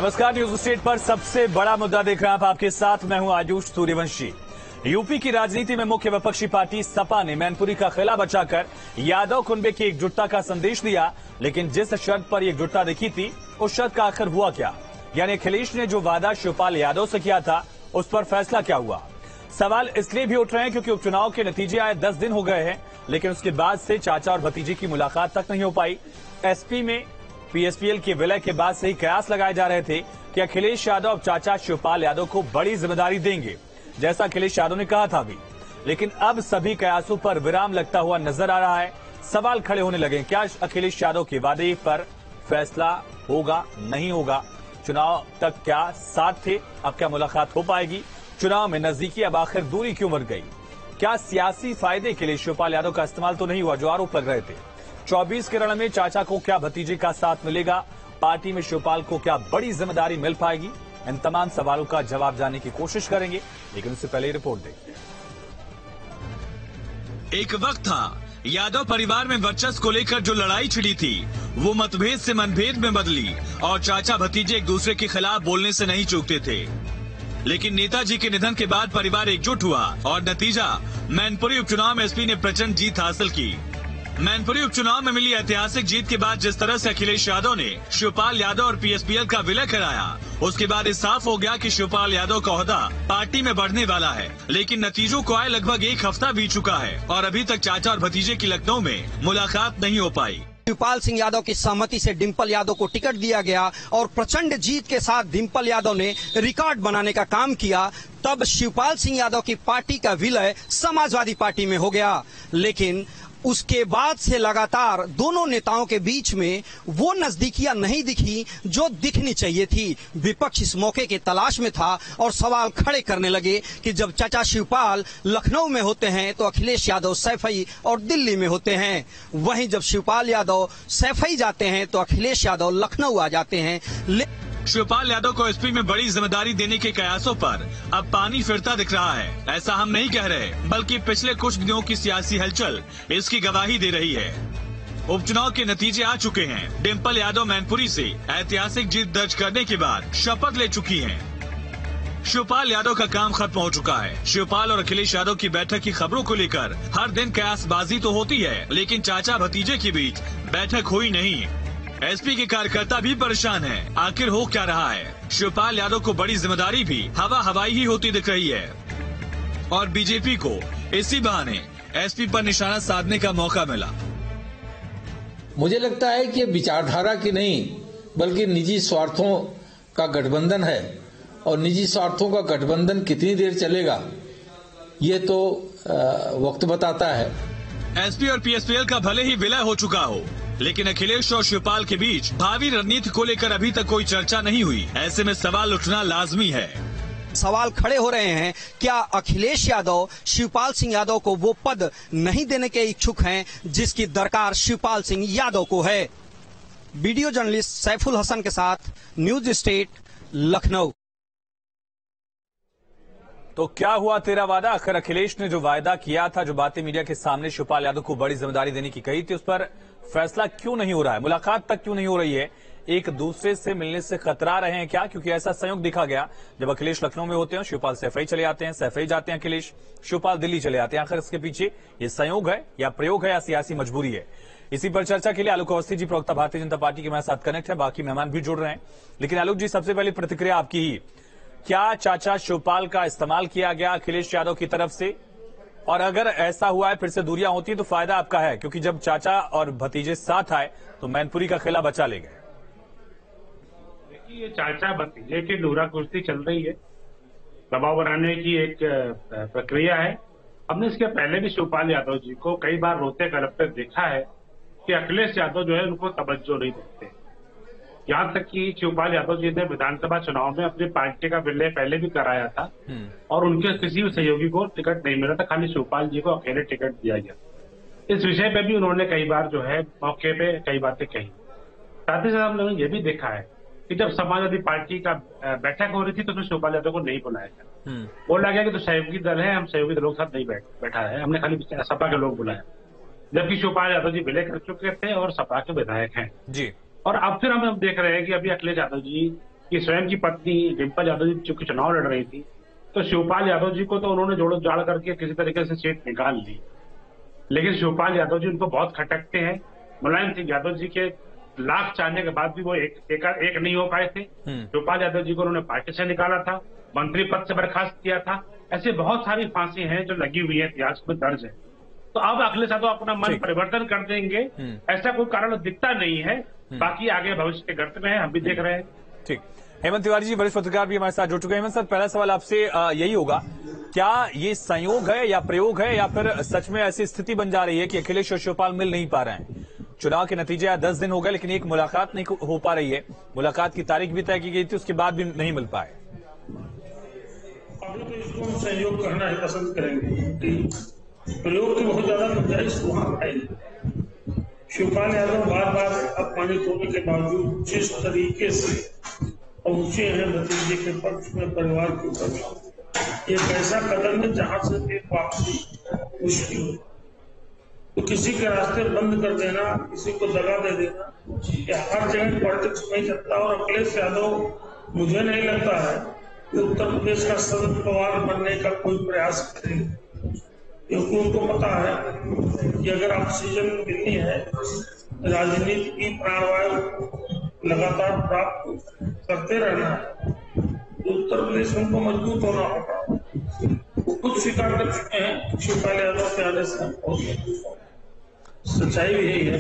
नमस्कार, news state पर सबसे बड़ा मुद्दा देख रहे हैं आप, आपके साथ मैं हूं आयुष सूर्यवंशी। यूपी की राजनीति में मुख्य विपक्षी पार्टी सपा ने मैनपुरी का खिला बचाकर यादव कुनबे की एकजुटता का संदेश दिया, लेकिन जिस शर्त पर एकजुटता दिखी थी उस शर्त का आखिर हुआ क्या? यानी अखिलेश ने जो वादा शिवपाल यादव से किया था उस पर फैसला क्या हुआ? सवाल इसलिए भी उठ रहे हैं क्योंकि उपचुनाव के नतीजे आए 10 दिन हो गए हैं, लेकिन उसके बाद से चाचा और भतीजे की मुलाकात तक नहीं हो पाई। एसपी में पीएसपीएल के विलय के बाद से ही कयास लगाए जा रहे थे कि अखिलेश यादव अब चाचा शिवपाल यादव को बड़ी जिम्मेदारी देंगे, जैसा अखिलेश यादव ने कहा था भी। लेकिन अब सभी कयासों पर विराम लगता हुआ नजर आ रहा है। सवाल खड़े होने लगे, क्या अखिलेश यादव के वादे पर फैसला होगा, नहीं होगा? चुनाव तक क्या साथ थे, अब क्या मुलाकात हो पाएगी? चुनाव में नजदीकी अब आखिर दूरी क्यों बढ़ गई? क्या सियासी फायदे के लिए शिवपाल यादव का इस्तेमाल तो नहीं हुआ जो आरोप लग रहे थे? 24 के रण में चाचा को क्या भतीजे का साथ मिलेगा? पार्टी में शिवपाल को क्या बड़ी जिम्मेदारी मिल पाएगी? इन तमाम सवालों का जवाब जानने की कोशिश करेंगे, लेकिन उससे पहले रिपोर्ट देखते हैं। एक वक्त था यादव परिवार में वर्चस्व को लेकर जो लड़ाई छिड़ी थी वो मतभेद से मनभेद में बदली और चाचा भतीजे एक दूसरे के खिलाफ बोलने से नहीं चूकते थे। लेकिन नेताजी के निधन के बाद परिवार एकजुट हुआ और नतीजा मैनपुरी उपचुनाव में एसपी ने प्रचंड जीत हासिल की। मैनपुरी उपचुनाव में मिली ऐतिहासिक जीत के बाद जिस तरह से अखिलेश यादव ने शिवपाल यादव और पीएसपीएल का विलय कराया, उसके बाद इस साफ हो गया कि शिवपाल यादव का ओहदा पार्टी में बढ़ने वाला है। लेकिन नतीजों को आए लगभग एक हफ्ता बीत चुका है और अभी तक चाचा और भतीजे की लखनऊ में मुलाकात नहीं हो पाई। शिवपाल सिंह यादव की सहमति से डिंपल यादव को टिकट दिया गया और प्रचंड जीत के साथ डिंपल यादव ने रिकॉर्ड बनाने का काम किया। तब शिवपाल सिंह यादव की पार्टी का विलय समाजवादी पार्टी में हो गया। लेकिन उसके बाद से लगातार दोनों नेताओं के बीच में वो नजदीकियां नहीं दिखी जो दिखनी चाहिए थी। विपक्ष इस मौके की तलाश में था और सवाल खड़े करने लगे कि जब चाचा शिवपाल लखनऊ में होते हैं तो अखिलेश यादव सैफई और दिल्ली में होते हैं, वहीं जब शिवपाल यादव सैफई जाते हैं तो अखिलेश यादव लखनऊ आ जाते हैं। शिवपाल यादव को एसपी में बड़ी जिम्मेदारी देने के कयासों पर अब पानी फिरता दिख रहा है। ऐसा हम नहीं कह रहे, बल्कि पिछले कुछ दिनों की सियासी हलचल इसकी गवाही दे रही है। उपचुनाव के नतीजे आ चुके हैं। डिंपल यादव मैनपुरी से ऐतिहासिक जीत दर्ज करने के बाद शपथ ले चुकी हैं। शिवपाल यादव का काम खत्म हो चुका है। शिवपाल और अखिलेश यादव की बैठक की खबरों को लेकर हर दिन कयासबाजी तो होती है, लेकिन चाचा भतीजे के बीच बैठक हुई नहीं। एसपी के कार्यकर्ता भी परेशान हैं। आखिर हो क्या रहा है? शिवपाल यादव को बड़ी जिम्मेदारी भी हवा हवाई ही होती दिख रही है और बीजेपी को इसी बहाने एसपी पर निशाना साधने का मौका मिला। मुझे लगता है कि ये विचारधारा की नहीं बल्कि निजी स्वार्थों का गठबंधन है और निजी स्वार्थों का गठबंधन कितनी देर चलेगा ये तो वक्त बताता है। एसपी और पीएसपीएल का भले ही विलय हो चुका हो, लेकिन अखिलेश और शिवपाल के बीच भावी रणनीति को लेकर अभी तक कोई चर्चा नहीं हुई। ऐसे में सवाल उठना लाजमी है। सवाल खड़े हो रहे हैं, क्या अखिलेश यादव शिवपाल सिंह यादव को वो पद नहीं देने के इच्छुक हैं जिसकी दरकार शिवपाल सिंह यादव को है? वीडियो जर्नलिस्ट सैफुल हसन के साथ न्यूज स्टेट लखनऊ। तो क्या हुआ तेरा वादा? आखिर अखिलेश ने जो वायदा किया था, जो बातें मीडिया के सामने शिवपाल यादव को बड़ी जिम्मेदारी देने की कही थी, उस पर फैसला क्यों नहीं हो रहा है? मुलाकात तक क्यों नहीं हो रही है? एक दूसरे से मिलने से कतरा रहे हैं क्या? क्योंकि ऐसा संयोग दिखा गया जब अखिलेश लखनऊ में होते हैं, शिवपाल सैफई चले आते हैं, सैफई जाते हैं अखिलेश, शिवपाल दिल्ली चले आते हैं। आखिर इसके पीछे ये संयोग है या प्रयोग है या सियासी मजबूरी है? इसी पर चर्चा के लिए आलोक अवस्थी जी, प्रवक्ता भारतीय जनता पार्टी के मेरे साथ कनेक्ट है, बाकी मेहमान भी जुड़ रहे हैं। लेकिन आलोक जी, सबसे पहले प्रतिक्रिया आपकी ही, क्या चाचा शिवपाल का इस्तेमाल किया गया अखिलेश यादव की तरफ से? और अगर ऐसा हुआ है, फिर से दूरियां होती है तो फायदा आपका है, क्योंकि जब चाचा और भतीजे साथ आए तो मैनपुरी का खिला बचा ले गए। देखिए, ये चाचा भतीजे की डूरा कुश्ती चल रही है, दबाव बनाने की एक प्रक्रिया है। हमने इसके पहले भी शिवपाल यादव जी को कई बार रोते करते देखा है कि अखिलेश यादव जो है उनको तवज्जो नहीं देते। यहाँ तक कि शिवपाल यादव जी ने विधानसभा चुनाव में अपनी पार्टी का विलय पहले भी कराया था और उनके किसी भी सहयोगी को टिकट नहीं मिला था, खाली शिवपाल जी को अकेले टिकट दिया गया। इस विषय पे भी उन्होंने कई बार जो है मौके पे कई बातें कही। साथ ही साथ हमने ये भी देखा है कि जब समाजवादी पार्टी का बैठक हो रही थी तो उसमें शिवपाल यादव को नहीं बुलाया गया। बोला गया कि तो सहयोगी दल है, हम सहयोगी दलों के साथ नहीं बैठा है, हमने खाली सपा के लोग बुलाया, जबकि शिवपाल यादव जी विलय कर चुके थे और सपा के विधायक हैं जी। और अब फिर हम देख रहे हैं कि अभी अखिलेश यादव जी कि स्वयं की पत्नी डिम्पल यादव जी चूंकि चुनाव लड़ रही थी, तो शिवपाल यादव जी को तो उन्होंने जोड़ो जाड़ करके किसी तरीके से सीट निकाल ली। लेकिन शिवपाल यादव जी उनको बहुत खटकते हैं। मुलायम सिंह यादव जी के लाख चाहने के बाद भी वो एक नहीं हो पाए थे। शिवपाल यादव जी को उन्होंने पार्टी से निकाला था, मंत्री पद से बर्खास्त किया था। ऐसे बहुत सारी फांसी हैं जो लगी हुई है, इतिहास में दर्ज है। तो अब अखिलेश यादव अपना मन परिवर्तन कर देंगे, ऐसा कोई कारण दिखता नहीं है। बाकी आगे भविष्य के गर्त में है, हम भी देख रहे हैं। ठीक। हेमंत तिवारी जी वरिष्ठ पत्रकार भी हमारे साथ जुड़ चुके हैं। हेमंत सर, पहला सवाल आपसे यही होगा, क्या ये संयोग है या प्रयोग है या फिर सच में ऐसी स्थिति बन जा रही है कि अखिलेश और शिवपाल मिल नहीं पा रहे हैं? चुनाव के नतीजे 10 दिन हो गए लेकिन एक मुलाकात नहीं हो पा रही है। मुलाकात की तारीख भी तय की गई थी, उसके बाद भी नहीं मिल पाए। अभी तो इसको हम सहयोग करना ही पसंद करेंगे। प्रयोग की बहुत ज्यादा गुंजाइश वहां है। शिवपाल यादव बार बार अपमानित होने के बावजूद जिस तरीके से पहुंचे हैं भतीजे के पक्ष में, परिवार के पक्ष, एक ऐसा कदम है जहां से एक वापसी मुश्किल है। तो किसी के रास्ते बंद कर देना, किसी को दगा दे देना, ये हर जगह पॉलिटिक्स नहीं चलता। और अखिलेश यादव मुझे नहीं लगता है कि उत्तर प्रदेश का शरद पवार बनने का कोई प्रयास करेंगे, क्योंकि उनको पता है कि अगर ऑक्सीजन मिलनी है, राजनीति की प्राणवायु लगातार प्राप्त करते रहना है, तो उत्तर प्रदेश में उनको मजबूत होना होगा। वो खुद स्वीकार कर चुके हैं शिवपाल यादव के आने से बहुत मजबूत हो। सच्चाई भी यही है।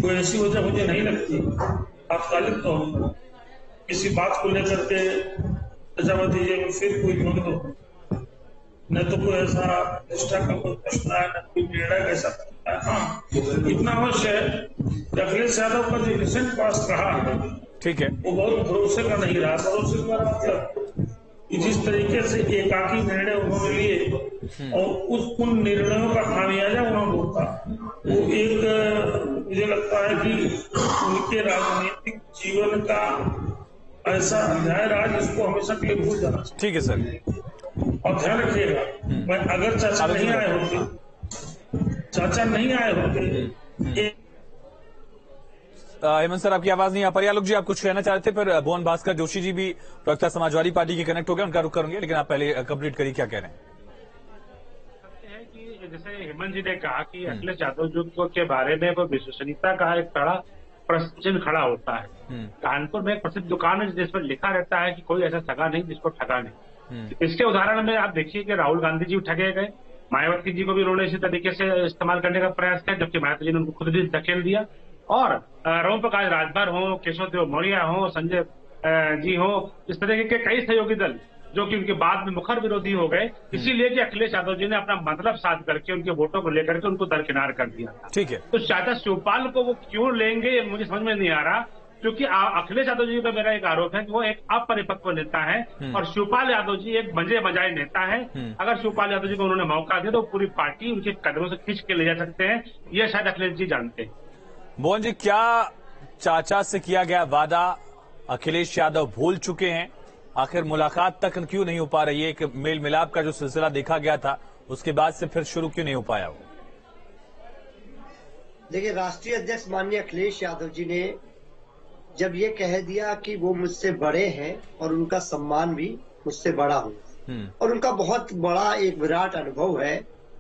कोई ऐसी वजह मुझे नहीं लगती तात्कालिक तौर पर किसी बात को लेकर के भतीजे में फिर कोई जोड़ दो, न तो कोई ऐसा निष्ठा का कोई प्रश्न है, न कोई निर्णय कैसा करता है। हाँ, इतना अवश्य है कि अखिलेश यादव का जो रिसेंट पास रहा है, ठीक है, वो बहुत भरोसे का नहीं रहा। भरोसे का मतलब कि जिस तरीके से एकाकी निर्णय उन्होंने लिए और उन निर्णयों का खामियाजा उन्होंने भुगता, वो एक मुझे लगता है कि उनके राजनीतिक जीवन का ऐसा अध्याय रहा जिसको हमेशा के लिए भूल जाना चाहिए। ठीक है सर। और ध्यान रखिएगा, मैं अगर चाचा नहीं आए होते हेमंत सर, आपकी आवाज नहीं आ पा रही। आलोक जी, आप कुछ कहना चाहते थे, फिर भुवन भास्कर जोशी जी भी प्रवक्ता समाजवादी पार्टी के कनेक्ट हो गए, उनका रुख करूंगे, लेकिन आप पहले कंप्लीट करिए, क्या कह रहे हैं? है कि जैसे हेमंत जी ने कहा कि अखिलेश यादव जी के बारे में वो विश्वसनीयता का एक बड़ा प्रश्न चिन्ह खड़ा होता है। कानपुर में एक प्रसिद्ध दुकान है जिस पर लिखा रहता है कि कोई ऐसा सगा नहीं जिसको ठगा नहीं। इसके उदाहरण में आप देखिए कि राहुल गांधी जी ठगे गए, मायावती जी को भी उन्होंने इसी तरीके से इस्तेमाल करने का प्रयास किया, जबकि मायावती जी ने उनको खुद भी धकेल दिया। और रोम प्रकाश राजभर हो, केशव देव मौर्य हो, संजय जी हो, इस तरह के कई सहयोगी दल जो कि उनके बाद में मुखर विरोधी हो गए, इसीलिए कि अखिलेश यादव जी ने अपना मतलब साध करके उनके वोटों को लेकर के उनको दरकिनार कर दिया था। ठीक है, तो चाचा शिवपाल को वो क्यों लेंगे ये मुझे समझ में नहीं आ रहा, क्योंकि अखिलेश यादव जी पर मेरा एक आरोप है कि वो एक अपरिपक्व नेता है और शिवपाल यादव जी एक मजे मजाए नेता है। अगर शिवपाल यादव जी को उन्होंने मौका दिया तो पूरी पार्टी उनके कदमों से खींच के ले जा सकते हैं, ये शायद अखिलेश जी जानते हैं। मोहन जी, क्या चाचा से किया गया वादा अखिलेश यादव भूल चुके हैं? आखिर मुलाकात तक क्यों नहीं हो पा रही है? एक मेल मिलाप का जो सिलसिला देखा गया था उसके बाद से फिर शुरू क्यों नहीं हो पाया? वो देखिए, राष्ट्रीय अध्यक्ष माननीय अखिलेश यादव जी ने जब ये कह दिया कि वो मुझसे बड़े हैं और उनका सम्मान भी मुझसे बड़ा हो और उनका बहुत बड़ा एक विराट अनुभव है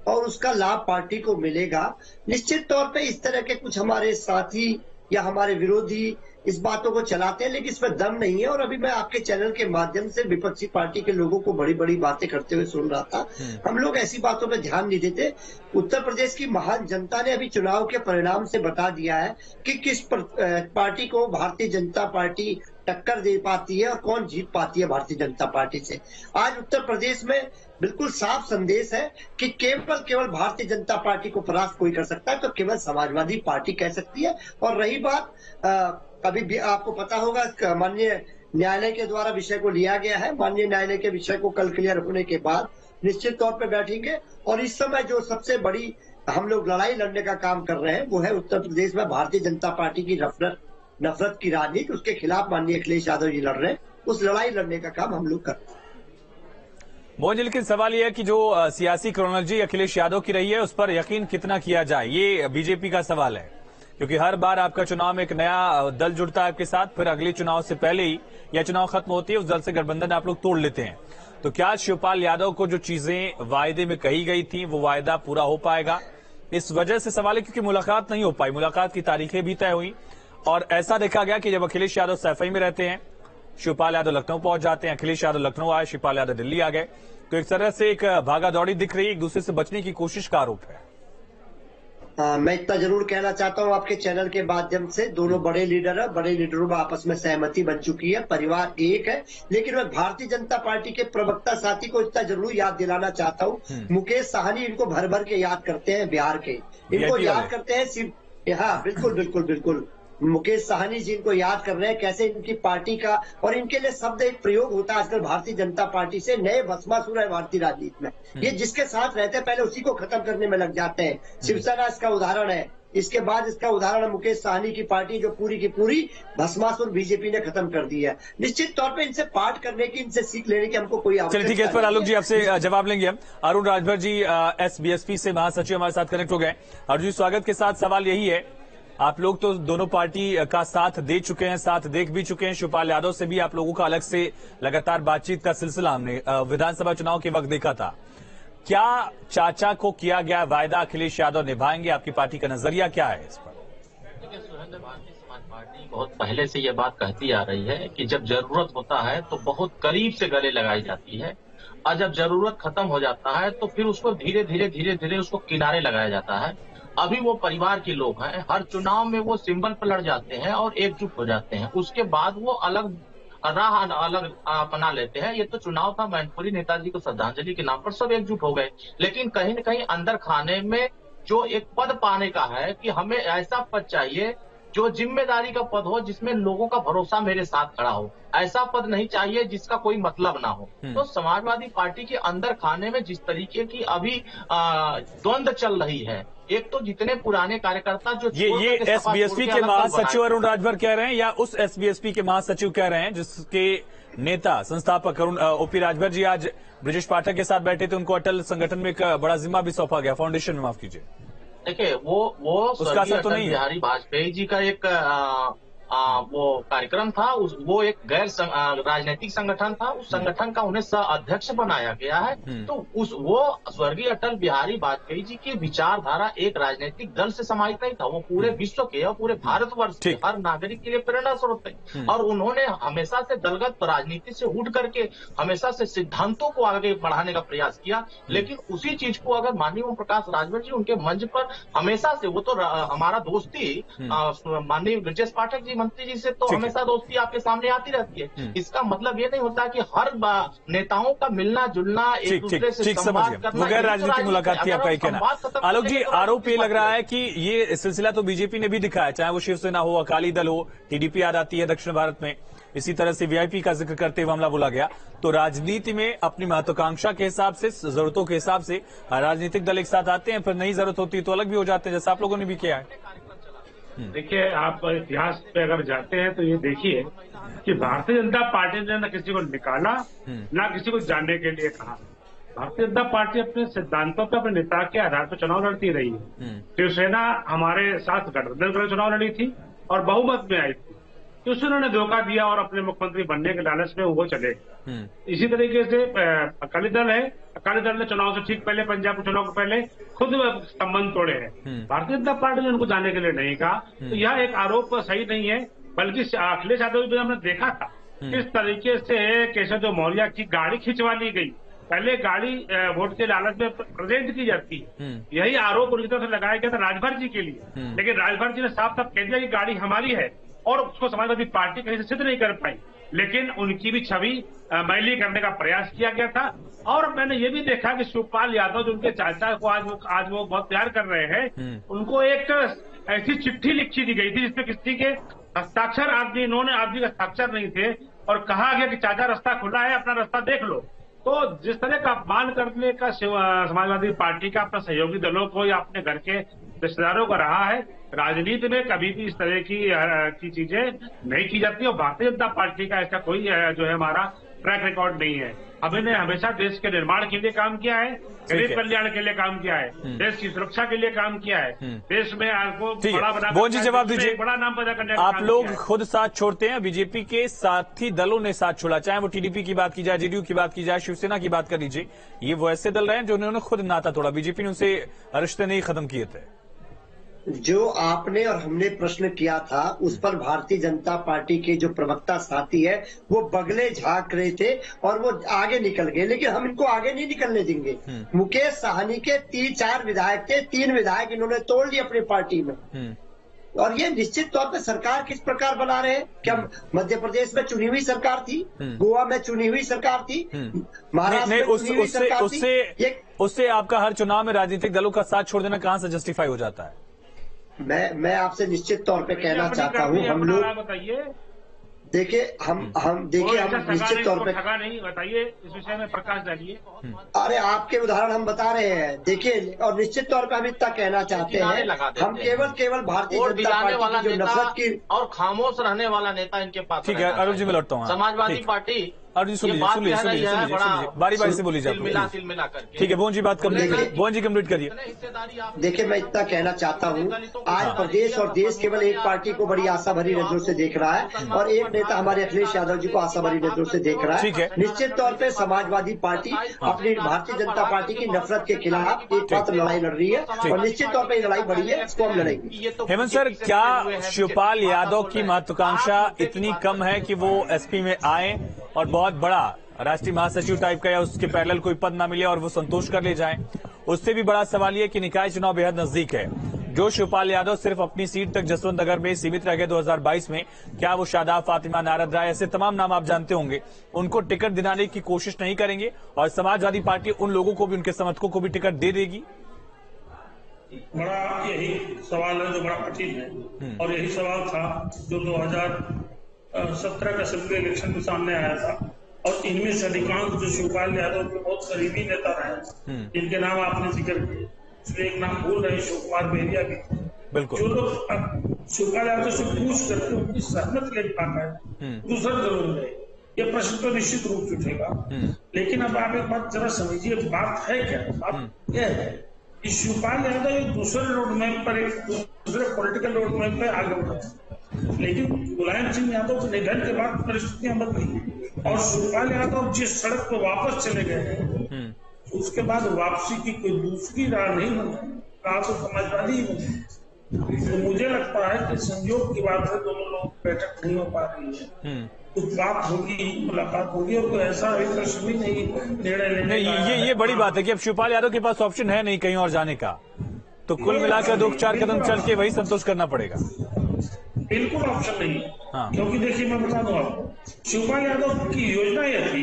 और उसका लाभ पार्टी को मिलेगा, निश्चित तौर पे इस तरह के कुछ हमारे साथी या हमारे विरोधी इस बातों को चलाते हैं, लेकिन इसमें दम नहीं है। और अभी मैं आपके चैनल के माध्यम से विपक्षी पार्टी के लोगों को बड़ी बड़ी बातें करते हुए सुन रहा था। हम लोग ऐसी बातों पे ध्यान नहीं देते। उत्तर प्रदेश की महान जनता ने अभी चुनाव के परिणाम से बता दिया है कि किस पार्टी को भारतीय जनता पार्टी टक्कर दे पाती है और कौन जीत पाती है भारतीय जनता पार्टी से। आज उत्तर प्रदेश में बिल्कुल साफ संदेश है कि केवल भारतीय जनता पार्टी को परास्त कोई कर सकता है तो केवल समाजवादी पार्टी कह सकती है। और रही बात, अभी भी आपको पता होगा माननीय न्यायालय के द्वारा विषय को लिया गया है। माननीय न्यायालय के विषय को कल क्लियर होने के बाद निश्चित तौर पर बैठेंगे। और इस समय जो सबसे बड़ी हम लोग लड़ाई लड़ने का काम कर रहे हैं वो है उत्तर प्रदेश में भारतीय जनता पार्टी की नफरत की राजनीति, उसके खिलाफ माननीय अखिलेश यादव जी लड़ रहे हैं। उस लड़ाई लड़ने का काम हम लोग कर रहे हैं। मोहन जी, लेकिन सवाल यह है कि जो सियासी क्रोनोलॉजी अखिलेश यादव की रही है उस पर यकीन कितना किया जाए, ये बीजेपी का सवाल है। क्योंकि हर बार आपका चुनाव में एक नया दल जुड़ता है आपके साथ, फिर अगले चुनाव से पहले ही या चुनाव खत्म होती है उस दल से गठबंधन आप लोग तोड़ लेते हैं। तो क्या शिवपाल यादव को जो चीजें वायदे में कही गई थी वो वायदा पूरा हो पाएगा? इस वजह से सवाल है क्योंकि मुलाकात नहीं हो पाई, मुलाकात की तारीखें भी तय हुई और ऐसा देखा गया कि जब अखिलेश यादव सैफई में रहते हैं, शिवपाल यादव लखनऊ पहुंच जाते हैं, अखिलेश यादव लखनऊ आए, शिवपाल यादव दिल्ली आ गए। तो एक तरह से एक भागा दौड़ी दिख रही है, एक दूसरे से बचने की कोशिश का आरोप है। मैं इतना जरूर कहना चाहता हूं आपके चैनल के माध्यम से, दोनों बड़े लीडर है, बड़े लीडरों में आपस में सहमति बन चुकी है, परिवार एक है। लेकिन मैं भारतीय जनता पार्टी के प्रवक्ता साथी को इतना जरूर याद दिलाना चाहता हूं, मुकेश साहनी इनको भर भर के याद करते हैं, बिहार के इनको याद करते हैं सिर्फ। हाँ बिल्कुल बिल्कुल बिल्कुल, मुकेश साहनी जी इनको याद कर रहे हैं कैसे इनकी पार्टी का, और इनके लिए शब्द एक प्रयोग होता है आजकल भारतीय जनता पार्टी से, नए भस्मासुर है भारतीय राजनीति में। ये जिसके साथ रहते हैं पहले उसी को खत्म करने में लग जाते हैं। शिवसेना इसका उदाहरण है, इसके बाद इसका उदाहरण है मुकेश साहनी की पार्टी जो पूरी की पूरी भस्मासुर बीजेपी ने खत्म कर दी है। निश्चित तौर पर इनसे पाठ करने की, इनसे सीख लेने की हमको कोई आवश्यकता नहीं है। ठीक है, इस पर आलोक जी आपसे जवाब लेंगे हम। अरुण राजभर जी SBSP से महासचिव हमारे साथ कनेक्ट हो गए। अर्जुन जी स्वागत के साथ सवाल यही है, आप लोग तो दोनों पार्टी का साथ दे चुके हैं, साथ देख भी चुके हैं, शिवपाल यादव से भी आप लोगों का अलग से लगातार बातचीत का सिलसिला हमने विधानसभा चुनाव के वक्त देखा था। क्या चाचा को किया गया वायदा अखिलेश यादव निभाएंगे? आपकी पार्टी का नजरिया क्या है इस पर? देखिए सुरेंद्र, भारतीय समाज पार्टी बहुत पहले से यह बात कहती आ रही है कि जब जरूरत होता है तो बहुत करीब से गले लगाई जाती है, और जब जरूरत खत्म हो जाता है तो फिर उसको धीरे धीरे उसको किनारे लगाया जाता है। अभी वो परिवार के लोग हैं, हर चुनाव में वो सिंबल पर लड़ जाते हैं और एकजुट हो जाते हैं, उसके बाद वो अलग राह अलग अपना लेते हैं। ये तो चुनाव था, मैनपुरी नेताजी को श्रद्धांजलि के नाम पर सब एकजुट हो गए, लेकिन कहीं न कहीं अंदर खाने में जो एक पद पाने का है कि हमें ऐसा पद चाहिए जो जिम्मेदारी का पद हो, जिसमें लोगों का भरोसा मेरे साथ खड़ा हो, ऐसा पद नहीं चाहिए जिसका कोई मतलब ना हो। तो समाजवादी पार्टी के अंदर खाने में जिस तरीके की अभी द्वंद्व चल रही है, एक तो जितने पुराने कार्यकर्ता जो ये SBSP के महासचिव अरुण राजभर कह रहे हैं या उस SBSP के महासचिव कह रहे हैं जिसके नेता संस्थापक OP राजभर जी आज ब्रजेश पाठक के साथ बैठे थे, उनको अटल संगठन में एक बड़ा जिम्मा भी सौंपा गया, फाउंडेशन में, माफ कीजिए। देखिए वो उसका असर तो नहीं है। बिहारी वाजपेयी जी का एक वो कार्यक्रम था, वो एक गैर राजनीतिक संगठन था, उस संगठन का उन्हें सह अध्यक्ष बनाया गया है। तो वो स्वर्गीय अटल बिहारी वाजपेयी जी की विचारधारा एक राजनीतिक दल से समाहित नहीं था, वो पूरे विश्व के और पूरे भारतवर्ष के हर नागरिक के लिए प्रेरणा स्रोत थे। और उन्होंने हमेशा से दलगत राजनीति से उठ करके हमेशा से सिद्धांतों को आगे बढ़ाने का प्रयास किया। लेकिन उसी चीज को अगर माननीय ओम प्रकाश राजभर जी उनके मंच पर हमेशा से, वो तो हमारा दोस्ती माननीय ब्रजेश पाठक जी मंत्री जी से तो हमेशा दोस्ती आपके सामने आती रहती है। इसका मतलब ये नहीं होता कि हर नेताओं का मिलना जुलना, एक दूसरे से संवाद करना, गैर राजनीतिक मुलाकात थी आपका कहना। आलोक जी, आरोप ये लग रहा है कि ये सिलसिला तो बीजेपी ने भी दिखाया, चाहे वो शिवसेना हो, अकाली दल हो, TDP याद आती है दक्षिण भारत में, इसी तरह से VIP का जिक्र करते हुए मामला बोला गया। तो राजनीति में अपनी महत्वाकांक्षा के हिसाब से, जरूरतों के हिसाब से राजनीतिक दल एक साथ आते हैं, फिर नई जरूरत होती है तो अलग भी हो जाते हैं, जैसा आप लोगों ने भी किया है। देखिए, आप इतिहास पे अगर जाते हैं तो ये देखिए कि भारतीय जनता पार्टी ने न किसी को निकाला, न किसी को जानने के लिए कहा। भारतीय जनता पार्टी अपने सिद्धांतों पर, अपने नेता के आधार पर चुनाव लड़ती रही है। शिवसेना हमारे साथ गठबंधन कर चुनाव लड़ी थी और बहुमत में आई थी, तो शिवसेना ने धोखा दिया और अपने मुख्यमंत्री बनने के लालच में वो चले। इसी तरीके से अकाली दल है, अकाली दल ने चुनाव से ठीक पहले, पंजाब के चुनाव के पहले खुद संबंध तोड़े हैं। भारतीय जनता पार्टी ने उनको जाने के लिए नहीं कहा। तो यह एक आरोप सही नहीं है, बल्कि अखिलेश यादव भी हमने देखा था किस तरीके से केशव जो मौर्य की गाड़ी खिंचवा ली गई। पहले गाड़ी वोट के लालच में प्रेजेंट की जाती है, यही आरोप उनकी तरफ से लगाया गया था राजभर जी के लिए। लेकिन राजभर जी ने साफ साफ कह दिया कि गाड़ी हमारी है, और उसको समाजवादी पार्टी कहीं से सिद्ध नहीं कर पाई। लेकिन उनकी भी छवि मैली करने का प्रयास किया गया था। और मैंने ये भी देखा कि शिवपाल यादव जो उनके चाचा को आज वो बहुत प्यार कर रहे हैं, उनको एक ऐसी चिट्ठी लिखी दी गई थी जिसमें किसी के हस्ताक्षर आदि के हस्ताक्षर नहीं थे, और कहा गया कि चाचा रास्ता खुला है, अपना रास्ता देख लो। तो जिस तरह का अपमान करने का समाजवादी पार्टी का अपने सहयोगी दलों को या अपने घर के रिश्तेदारों का रहा है, राजनीति में कभी भी इस तरह की चीजें नहीं की जाती, और भारतीय जनता पार्टी का ऐसा कोई जो है हमारा ट्रैक रिकॉर्ड नहीं है। हमने हमेशा देश के निर्माण के लिए काम किया है, गरीब कल्याण के लिए काम किया है, देश की सुरक्षा के लिए काम किया है, देश में आपको बड़ा बना मोहन जी जवाब दीजिए। बड़ा नाम पैदा करने का आप लोग खुद साथ छोड़ते हैं, बीजेपी के साथी दलों ने साथ छोड़ा, चाहे वो टीडीपी की बात की जाए, जेडीयू की बात की जाए, शिवसेना की बात कर लीजिए, ये वो ऐसे दल रहे हैं जिन्होंने खुद नाता तोड़ा, बीजेपी ने उनसे रिश्ते नहीं खत्म किए थे। जो आपने और हमने प्रश्न किया था उस पर भारतीय जनता पार्टी के जो प्रवक्ता साथी है वो बगले झांक रहे थे और वो आगे निकल गए, लेकिन हम इनको आगे नहीं निकलने देंगे। मुकेश साहनी के 3-4 विधायक थे, 3 विधायक इन्होंने तोड़ लिए अपनी पार्टी में, और ये निश्चित तौर पे सरकार किस प्रकार बना रहे हैं। क्या मध्य प्रदेश में चुनी हुई सरकार थी, गोवा में चुनी हुई सरकार थी, महाराष्ट्र में चुनी हुई सरकार थी। उससे आपका हर चुनाव में राजनीतिक दलों का साथ छोड़ देना कहां से जस्टिफाई हो जाता है? मैं आपसे निश्चित तौर पे कहना चाहता हूँ, हम लोग देखिए हम निश्चित तौर पे नहीं बताइए, इस विषय में प्रकाश डालिए। अरे आपके उदाहरण हम बता रहे हैं, देखिए, और निश्चित तौर पे हम इतना कहना चाहते हैं, हम केवल भारतीय जनता पार्टी की जो नफरत की और खामोश रहने वाला नेता इनके पास। ठीक है, अरुण जी मैं लौटता हूँ। समाजवादी पार्टी अर्जुन सुनिए, बारी बारी से बोली जाती है। ठीक है, मोहन जी बात कंप्लीट करिए, मोहन जी कंप्लीट करिए। देखिए मैं इतना कहना चाहता हूँ, आज प्रदेश और देश केवल एक पार्टी को बड़ी आशा भरी नजरों से देख रहा है और एक नेता हमारे अखिलेश यादव जी को आशा भरी नजरों से देख रहा है। निश्चित तौर पे समाजवादी पार्टी अपनी भारतीय जनता पार्टी की नफरत के खिलाफ एक मात्र लड़ाई लड़ रही है और निश्चित तौर पर ये लड़ाई बड़ी है, इसको हम लड़ेंगे। हेमंत सर, क्या शिवपाल यादव की महत्वाकांक्षा इतनी कम है कि वो एसपी में आए और बहुत बड़ा राष्ट्रीय महासचिव टाइप का या उसके पैरेलल कोई पद ना मिले और वो संतोष कर ले जाएं? उससे भी बड़ा सवाल ये कि निकाय चुनाव बेहद नजदीक है। जो शिवपाल यादव सिर्फ अपनी सीट तक जसवंत नगर में सीमित रह गए 2022 में, क्या वो शादाब, फातिमा, नारद राय, ऐसे तमाम नाम आप जानते होंगे, उनको टिकट दिलाने की कोशिश नहीं करेंगे और समाजवादी पार्टी उन लोगों को भी, उनके समर्थकों को भी टिकट दे देगी? बड़ा यही सवाल है जो बड़ा कठिन है और यही सवाल था जो 2017 का असेंबली इलेक्शन के सामने आया था। और इनमें से अधिकांश जो शिवपाल यादव के बहुत करीबी नेता रहे, जिनके नाम आपने जिक्र किए, उसमें एक नाम भूल रहे, शिव कुमार बेरिया भी, बिल्कुल, जो लोग शिवपाल यादव से पूछ करके उनकी सहमति ले पाए दूसरे दलों में, ये प्रश्न तो निश्चित रूप से उठेगा। लेकिन अब आप एक बात जरा समझिए, बात है क्या? बात यह है कि शिवपाल यादव एक दूसरे रोड मैप पर, एक दूसरे पॉलिटिकल रोड मैप पर आगे बढ़े, लेकिन मुलायम सिंह यादव के निधन के बाद परिस्थितियां बदली और शिवपाल यादव जिस सड़क पर वापस चले गए उसके बाद वापसी की कोई दूसरी राह नहीं बनी, राह तो समाजवादी ही बनी। तो मुझे लगता है कि संयोग की बात है, दोनों लोग बैठक नहीं हो पा रही है, कुछ बात होगी, मुलाकात होगी और कोई ऐसा प्रश्न भी नहीं निर्णय लेने का। ये बड़ी बात है कि अब शिवपाल यादव के पास ऑप्शन है नहीं कहीं और जाने का, तो कुल मिलाकर 2-4 कदम चल के वही संतोष करना पड़ेगा। बिल्कुल ऑप्शन नहीं है। हाँ। क्योंकि देखिए मैं बता दूं आपको, शिवपाल यादव की योजना यह थी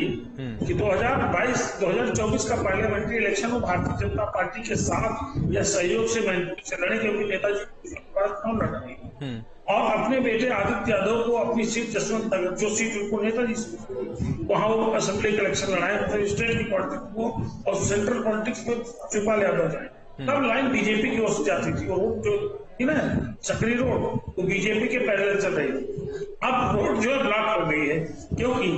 कि 2024 का पार्लियामेंट्री इलेक्शन वो भारतीय जनता पार्टी के साथ या सहयोग से मैनपुरी से लड़े, क्योंकि नेताजी कौन लड़ रहे हैं, और अपने बेटे आदित्य यादव को अपनी सीट जसवंत नगर, जो सीट उनको नेताजी से, वहां वो असेंबली का इलेक्शन लड़ाए, मतलब स्टेट की पॉलिटिक्स को और सेंट्रल पॉलिटिक्स में शिवपाल यादव जाए। तब लाइन बीजेपी की ओर से जाती थी, वो जो थी ना सकरी रोड, वो बीजेपी के पैरेलल चल रही थी। अब रोड जो है ब्लॉक हो गई है, क्योंकि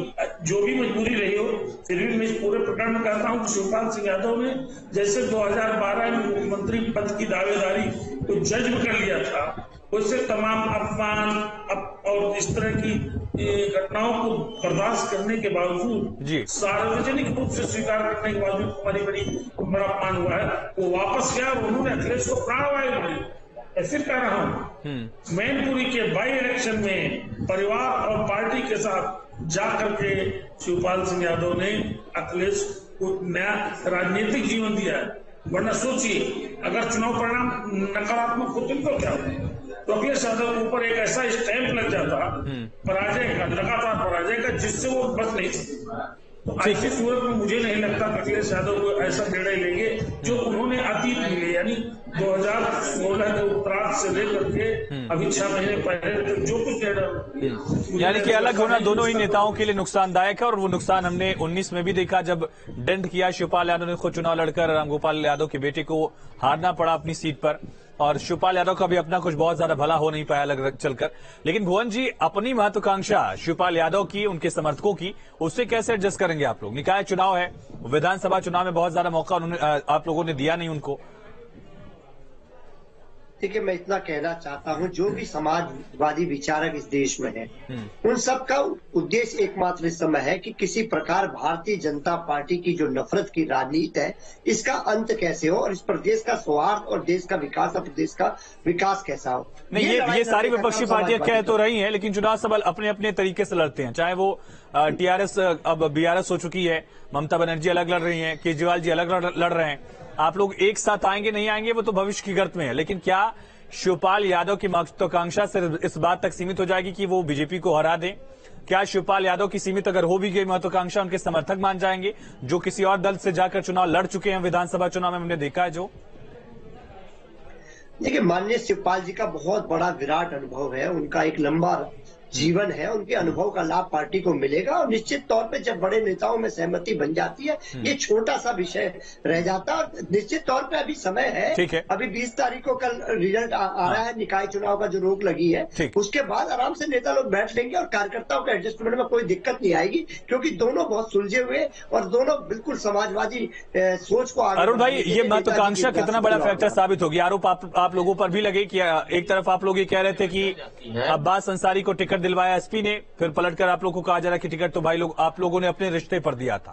जो भी मजबूरी रही हो, फिर भी मैं इस पूरे प्रकरण में कहता हूँ कि शिवपाल सिंह यादव ने जैसे 2012 में मुख्यमंत्री पद की दावेदारी को जज्ब कर लिया था, वैसे तमाम अपमान और इस तरह की घटनाओं को बर्दाश्त करने के बावजूद, सार्वजनिक रूप से स्वीकार करने के बावजूद हमारी बड़ा अपमान हुआ है, वो वापस गया और उन्होंने अखिलेश को प्राणवायु दी। फिर कह रहा हूं, मैनपुरी के बाई इलेक्शन में परिवार और पार्टी के साथ जाकर के शिवपाल सिंह यादव ने अखिलेश को नया राजनीतिक जीवन दिया है। वरना सोचिए, अगर चुनाव परिणाम नकारात्मक होते तो क्या हो, तो अखिलेश यादव के ऊपर एक ऐसा स्टैंप लग जाता पराजय का, लगातार पराजय का, जिससे वो बच नहीं सकते। तो ऐसी सूरत में मुझे नहीं लगता अखिलेश यादव को ऐसा निर्णय लेंगे जो उन्होंने अतीत में लिया, यानी 2016 के उत्तरार्ध से लेकर के अभी 6 महीने पहले जो कुछ निर्णय, यानी कि अलग होना दोनों ही नेताओं के लिए नुकसानदायक है। और वो नुकसान हमने 19 में भी देखा, जब डेंट किया शिवपाल यादव ने खुद चुनाव लड़कर रामगोपाल यादव के बेटे को हारना पड़ा अपनी सीट पर। और शिवपाल यादव का भी अपना कुछ बहुत ज्यादा भला हो नहीं पाया लग चलकर। लेकिन भुवन जी, अपनी महत्वाकांक्षा शिवपाल यादव की, उनके समर्थकों की, उससे कैसे एडजस्ट करेंगे आप लोग? निकाय चुनाव है, विधानसभा चुनाव में बहुत ज्यादा मौका आप लोगों ने दिया नहीं उनको। देखिए, मैं इतना कहना चाहता हूं, जो भी समाजवादी विचारक इस देश में हैं, उन सब का उद्देश्य एकमात्र इस समय है कि किसी प्रकार भारतीय जनता पार्टी की जो नफरत की राजनीति है, इसका अंत कैसे हो और इस प्रदेश का सौहार्द और देश का विकास और प्रदेश का विकास कैसा हो। नहीं, ये सारी विपक्षी पार्टियां कह तो रही हैं, लेकिन चुनाव सवाल अपने अपने तरीके से लड़ते हैं। चाहे वो टीआरएस अब बीआरएस हो चुकी है, ममता बनर्जी अलग लड़ रही हैं, केजरीवाल जी अलग लड़ रहे हैं। आप लोग एक साथ आएंगे नहीं आएंगे वो तो भविष्य की गर्त में है, लेकिन क्या शिवपाल यादव की महत्वाकांक्षा सिर्फ इस बात तक सीमित हो जाएगी कि वो बीजेपी को हरा दें? क्या शिवपाल यादव की सीमित अगर हो भी गई महत्वाकांक्षा, उनके समर्थक मान जाएंगे जो किसी और दल से जाकर चुनाव लड़ चुके हैं? विधानसभा चुनाव में हमने देखा है जो। देखिए, माननीय शिवपाल जी का बहुत बड़ा विराट अनुभव है, उनका एक लंबा जीवन है, उनके अनुभव का लाभ पार्टी को मिलेगा और निश्चित तौर पे जब बड़े नेताओं में सहमति बन जाती है, ये छोटा सा विषय रह जाता है। निश्चित तौर पे अभी समय है, अभी 20 तारीख को कल रिजल्ट आ रहा है निकाय चुनाव का, जो रोक लगी है, उसके बाद आराम से नेता लोग बैठ लेंगे और कार्यकर्ताओं के एडजस्टमेंट में कोई दिक्कत नहीं आएगी, क्योंकि दोनों बहुत सुलझे हुए और दोनों बिल्कुल समाजवादी सोच को आगे। अरुण भाई, ये महत्वाकांक्षा कितना बड़ा फैक्टर साबित होगी? आरोप आप लोगों पर भी लगे कि एक तरफ आप लोग ये कह रहे थे कि अब्बास अंसारी को टिकट दिलवाया एसपी ने, फिर पलटकर आप लोगों को कहा जा रहा है कि टिकट तो भाई आप लोगों ने अपने रिश्ते पर दिया था।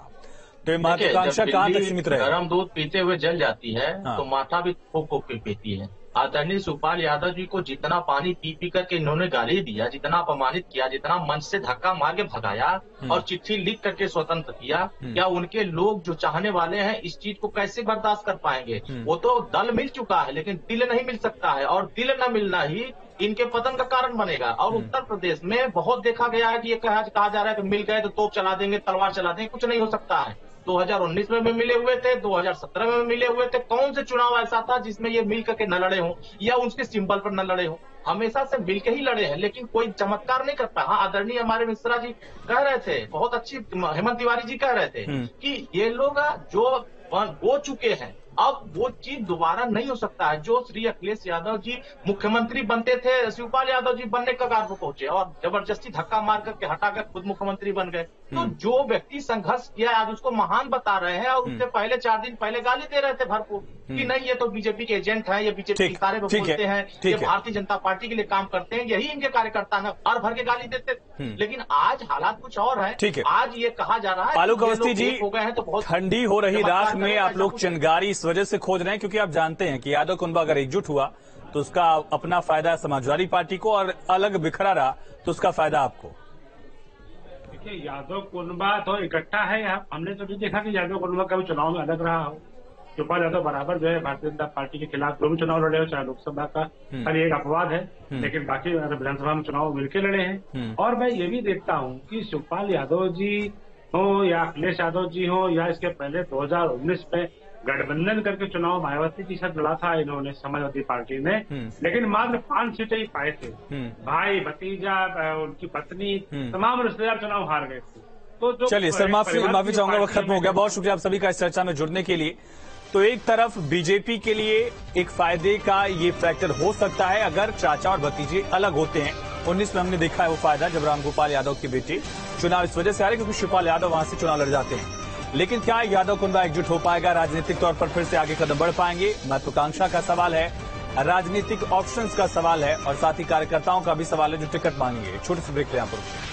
तो ये महत्वाकांक्षा कहां तक सीमित रहे? गरम दूध पीते हुए जल जाती है तो माथा भी फूक फूक के पीती है। आदरणीय शिवपाल यादव जी को जितना पानी पी पी करके इन्होंने गाली दिया, जितना अपमानित किया, जितना मंच से धक्का मार के भगाया और चिट्ठी लिख करके स्वतंत्र किया, क्या उनके लोग जो चाहने वाले हैं इस चीज को कैसे बर्दाश्त कर पाएंगे? वो तो दल मिल चुका है, लेकिन दिल नहीं मिल सकता है, और दिल न मिलना ही इनके पतन का कारण बनेगा। और उत्तर प्रदेश में बहुत देखा गया है कि ये कहा जा रहा है कि मिल गए तो तोप चला देंगे, तलवार चला देंगे, कुछ नहीं हो सकता है। 2019 में भी मिले हुए थे, 2017 में भी मिले हुए थे। कौन से चुनाव ऐसा था जिसमें ये मिल करके न लड़े हों या उसके सिंबल पर न लड़े हों? हमेशा से मिलकर ही लड़े हैं, लेकिन कोई चमत्कार नहीं करता। हाँ, आदरणीय हमारे मिश्रा जी कह रहे थे, बहुत अच्छी हेमंत तिवारी जी कह रहे थे कि ये लोग जो हो चुके हैं, अब वो चीज दोबारा नहीं हो सकता है। जो श्री अखिलेश यादव जी मुख्यमंत्री बनते थे, शिवपाल यादव जी बनने कगार पर पहुंचे और जबरदस्ती धक्का मार करके हटाकर खुद मुख्यमंत्री बन गए। तो जो व्यक्ति संघर्ष किया आज उसको महान बता रहे हैं, और उससे पहले 4 दिन पहले गाली दे रहे थे भरपूर कि नहीं ये तो बीजेपी के एजेंट हैं, ये बीजेपी के इशारे पे बोलते हैं, ये भारतीय जनता पार्टी के लिए काम करते हैं, यही इनके कार्यकर्ता हैं, और भर के गाली देते। लेकिन आज हालात कुछ और है। आज ये कहा जा रहा है आलोक अवस्थी जी, हो गए हैं तो बहुत ठंडी हो रही राख में आप लोग चिंगारी इस वजह से खोज रहे हैं क्योंकि आप जानते हैं कि यादव कुनबा अगर एकजुट हुआ तो उसका अपना फायदा समाजवादी पार्टी को, और अलग बिखरा रहा तो उसका फायदा आपको। देखिए, यादव कुनबा तो इकट्ठा है। हमने तो नहीं देखा कि यादव कुनबा कभी चुनाव में अलग रहा हो। शिवपाल यादव बराबर जो है भारतीय जनता पार्टी के खिलाफ जो भी चुनाव लड़े हो, चाहे लोकसभा का, खाली एक अपवाद है, लेकिन बाकी विधानसभा में चुनाव मिलकर लड़े हैं। और मैं ये भी देखता हूँ कि शिवपाल यादव जी हो या अखिलेश यादव जी हो या इसके पहले 2019 में गठबंधन करके चुनाव मायावती के साथ लड़ा था इन्होंने, समाजवादी पार्टी ने, लेकिन मात्र 5 सीटें ही पाए थे। भाई, भतीजा, उनकी पत्नी, तमाम रिश्तेदार चुनाव हार गए थे। तो चलिए सर, माफी चाहूंगा, वक्त खत्म हो गया। बहुत शुक्रिया आप सभी का इस चर्चा में जुड़ने के लिए। तो एक तरफ बीजेपी के लिए एक फायदे का ये फैक्टर हो सकता है अगर चाचा और भतीजे अलग होते हैं। 19 में हमने देखा है वो फायदा, जब रामगोपाल यादव के बेटे चुनाव इस वजह से आ रहे क्योंकि शिवपाल यादव वहां से चुनाव लड़ जाते हैं। लेकिन क्या यादव कुनबा एकजुट हो पाएगा? राजनीतिक तौर पर फिर से आगे कदम बढ़ पाएंगे? महत्वाकांक्षा का सवाल है, राजनीतिक ऑप्शंस का सवाल है, और साथ ही कार्यकर्ताओं का भी सवाल है जो टिकट मांगेंगे। छोटे से ब्रेक ले यहाँ पर।